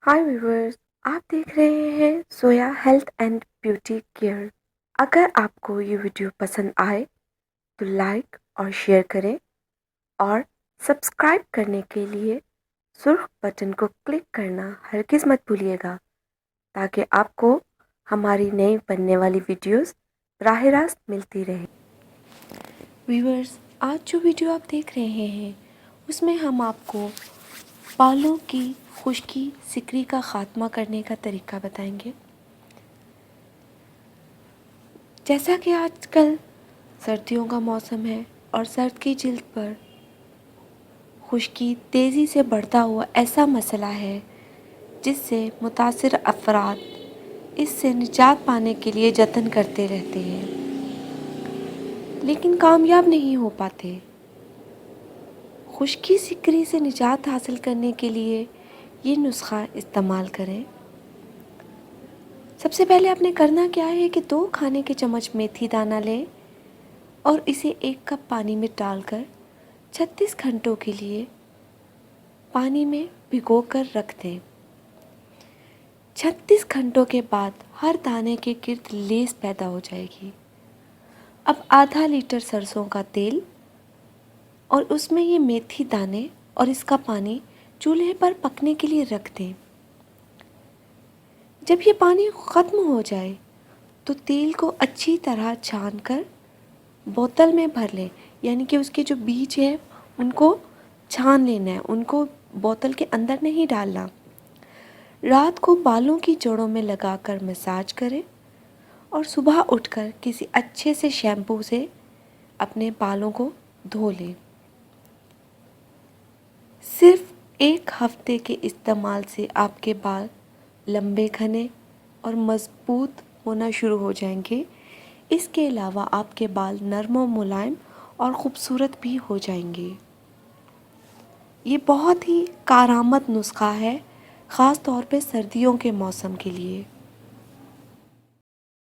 हाय viewers, आप देख रहे हैं सोया हेल्थ एंड ब्यूटी केयर। अगर आपको ये वीडियो पसंद आए तो लाइक और शेयर करें और सब्सक्राइब करने के लिए सुर्ख बटन को क्लिक करना हरगिज़ मत भूलिएगा ताकि आपको हमारी नई बनने वाली वीडियोस राह रास्त मिलती रहे। व्यूवर्स, आज जो वीडियो आप देख रहे हैं उसमें हम आपको बालों की खुश्की सिकरी का ख़ात्मा करने का तरीका बताएंगे। जैसा कि आजकल सर्दियों का मौसम है और सर्द की जिल्द पर खुश्की तेज़ी से बढ़ता हुआ ऐसा मसला है जिससे मुतासिर अफराद इससे निजात पाने के लिए जतन करते रहते हैं लेकिन कामयाब नहीं हो पाते। खुश्की सिकरी से निजात हासिल करने के लिए ये नुस्खा इस्तेमाल करें। सबसे पहले आपने करना क्या है कि 2 खाने के चम्मच मेथी दाना लें और इसे 1 कप पानी में डालकर 36 घंटों के लिए पानी में भिगो कर रख दें। 36 घंटों के बाद हर दाने के गिर्द लेस पैदा हो जाएगी। अब आधा लीटर सरसों का तेल और उसमें ये मेथी दाने और इसका पानी चूल्हे पर पकने के लिए रख दें। जब ये पानी ख़त्म हो जाए तो तेल को अच्छी तरह छान कर बोतल में भर लें, यानी कि उसके जो बीज हैं उनको छान लेना है, उनको बोतल के अंदर नहीं डालना। रात को बालों की जड़ों में लगाकर मसाज करें और सुबह उठकर किसी अच्छे से शैम्पू से अपने बालों को धो लें। सिर्फ 1 हफ्ते के इस्तेमाल से आपके बाल लंबे, घने और मज़बूत होना शुरू हो जाएंगे। इसके अलावा आपके बाल नरम और मुलायम और ख़ूबसूरत भी हो जाएंगे। ये बहुत ही कारआमद नुस्खा है, ख़ास तौर पे सर्दियों के मौसम के लिए।